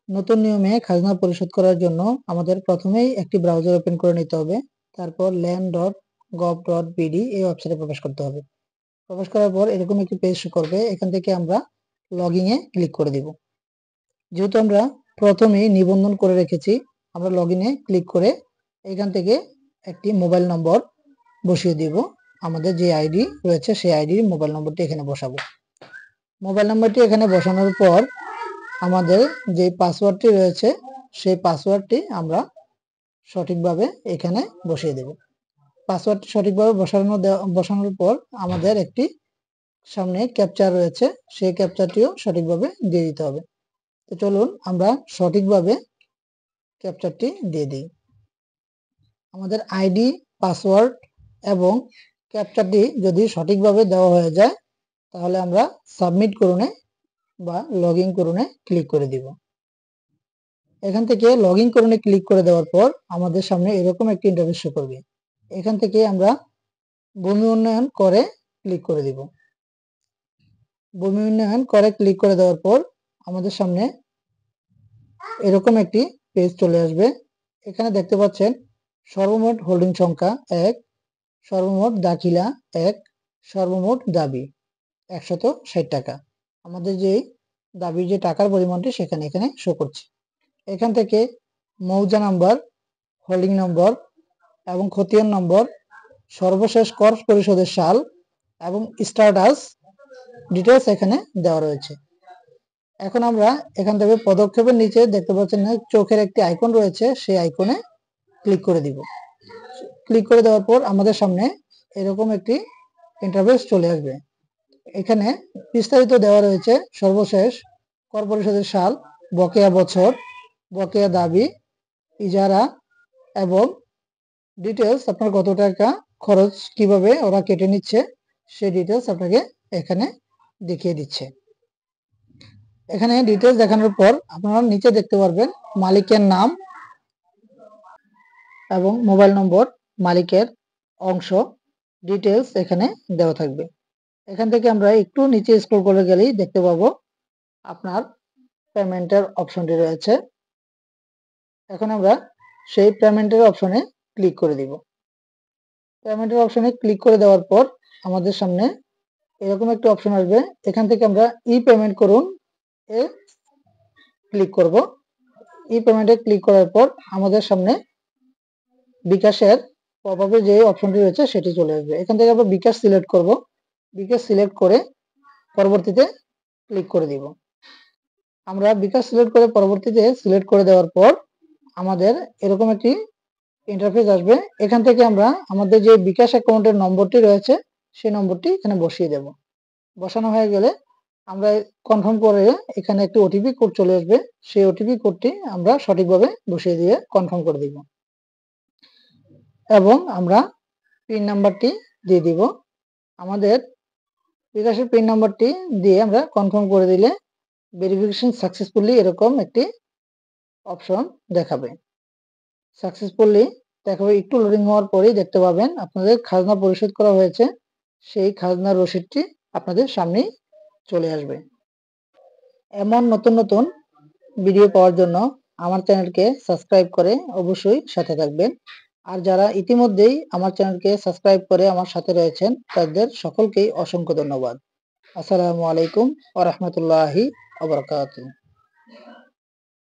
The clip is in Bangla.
নতুন নিয়মে খাজনা পরিশোধ করার জন্য আমাদের প্রথমেই একটি ব্রাউজার ওপেন করে নিতে হবে। তারপর land.gov.bd এই ওয়েবসাইটে প্রবেশ করতে হবে। প্রবেশ করার পর এরকম একটি পেজ শো করবে। এখান থেকে আমরা লগইন এ ক্লিক করে দিব। যেহেতু আমরা প্রথমেই নিবন্ধন করে রেখেছি, আমরা লগইন এ ক্লিক করে এখান থেকে একটি মোবাইল নম্বর বসিয়ে দিব। আমাদের যে আইডি রয়েছে সেই আইডির মোবাইল নম্বরটি এখানে বসাবো। মোবাইল নম্বরটি এখানে বসানোর পর আমাদের যে পাসওয়ার্ডটি রয়েছে সেই পাসওয়ার্ডটি আমরা সঠিকভাবে এখানে বসিয়ে দেব। পাসওয়ার্ডটি সঠিকভাবে বসানোর পর আমাদের একটি সামনে ক্যাপচা রয়েছে, সেই ক্যাপচাটিও সঠিকভাবে দিয়ে দিতে হবে। তো চলুন আমরা সঠিকভাবে ক্যাপচাটি দিয়ে দিই। আমাদের আইডি, পাসওয়ার্ড এবং ক্যাপচাটি যদি সঠিকভাবে দেওয়া হয়ে যায় তাহলে আমরা সাবমিট করুনে বা লগইন করুনে ক্লিক করে দিব। এখান থেকে লগইন করুনে ক্লিক করে দেওয়ার পর আমাদের সামনে এরকম একটি ইন্টারফেস শো করবে। এখান থেকে আমরা ভূমি উন্নয়ন করে ক্লিক করে দিব। ভূমি উন্নয়ন করে ক্লিক করে দেওয়ার পর আমাদের সামনে এরকম একটি পেজ চলে আসবে। এখানে দেখতে পাচ্ছেন সর্বমোট হোল্ডিং সংখ্যা 1, সর্বমোট দাখিলা 1, সর্বমোট দাবি 160 টাকা। আমাদের যে দাবির যে টাকার পরিমাণটি সেখানে এখানে শো করছে। এখান থেকে মৌজা নাম্বার, হোল্ডিং নম্বর এবং খতিয়ান নম্বর, সর্বশেষ কর পরিশোধের সাল এবং স্ট্যাটাস ডিটেলস এখানে দেওয়া রয়েছে। এখন আমরা এখান থেকে পদক্ষেপের নিচে দেখতে পাচ্ছেন না চোখের একটি আইকন রয়েছে, সেই আইকনে ক্লিক করে দিব। ক্লিক করে দেওয়ার পর আমাদের সামনে এরকম একটি ইন্টারফেস চলে আসবে। এখানে বিস্তারিত দেওয়া রয়েছে সর্বশেষ কর পরিশোধের সাল, বকেয়া বছর, বকেয়া দাবি, ইজারা এবং ডিটেলস আপনার কত টাকা খরচ কিভাবে ওরা কেটে নিচ্ছে সেই ডিটেলস আপনাকে এখানে দেখিয়ে দিচ্ছে। এখানে ডিটেলস দেখানোর পর আপনারা নিচে দেখতে পারবেন মালিকের নাম এবং মোবাইল নম্বর, মালিকের অংশ ডিটেলস এখানে দেওয়া থাকবে। এখান থেকে আমরা একটু নিচে স্ক্রল করে গেলেই দেখতে পাবো আপনার পেমেন্টের অপশনটি রয়েছে। এখন আমরা সেই পেমেন্টের অপশনে ক্লিক করে দিব। পেমেন্টের অপশনে ক্লিক করে দেওয়ার পর আমাদের সামনে এরকম একটা অপশন আসবে। এখান থেকে আমরা ই পেমেন্ট করুন এ ক্লিক করব। ই পেমেন্টে ক্লিক করার পর আমাদের সামনে বিকাশের পপআপে যে অপশনটি রয়েছে সেটি চলে আসবে। এখান থেকে আমরা বিকাশ সিলেক্ট করব। বিকাশ সিলেক্ট করে পরবর্তীতে ক্লিক করে দিব। আমরা বিকাশ সিলেক্ট করে পরবর্তীতে সিলেক্ট করে দেওয়ার পর আমাদের এরকম একটি ইন্টারফেস আসবে। এখান থেকে আমরা আমাদের যে বিকাশ অ্যাকাউন্টের নম্বরটি রয়েছে সেই নম্বরটি এখানে বসিয়ে দেব। বসানো হয়ে গেলে আমরা কনফার্ম করে এখানে একটি ওটিপি কোড চলে আসবে। সেই ওটিপি কোডটি আমরা সঠিকভাবে বসিয়ে দিয়ে কনফার্ম করে দিব এবং আমরা পিন নাম্বারটি দিয়ে দিব। আমাদের বিকাশের পিন নাম্বারটি দিয়ে আমরা কনফার্ম করে দিলে ভেরিফিকেশন সাকসেসফুলি এরকম একটি অপশন দেখাবে। সাকসেসফুলি দেখাবে। একটু লোডিং হওয়ার পরেই দেখতে পাবেন আপনাদের খাজনা পরিশোধ করা হয়েছে, সেই খাজনার রসিদটি আপনাদের সামনেই চলে আসবে। এমন নতুন নতুন ভিডিও পাওয়ার জন্য আমার চ্যানেলকে সাবস্ক্রাইব করে অবশ্যই সাথে থাকবেন। আর যারা ইতিমধ্যেই আমার চ্যানেলকে সাবস্ক্রাইব করে আমার সাথে রয়েছেন তাদের সকলকেই অসংখ্য ধন্যবাদ। আসসালামু আলাইকুম ওয়া রাহমাতুল্লাহি ওয়া বারাকাতুহু।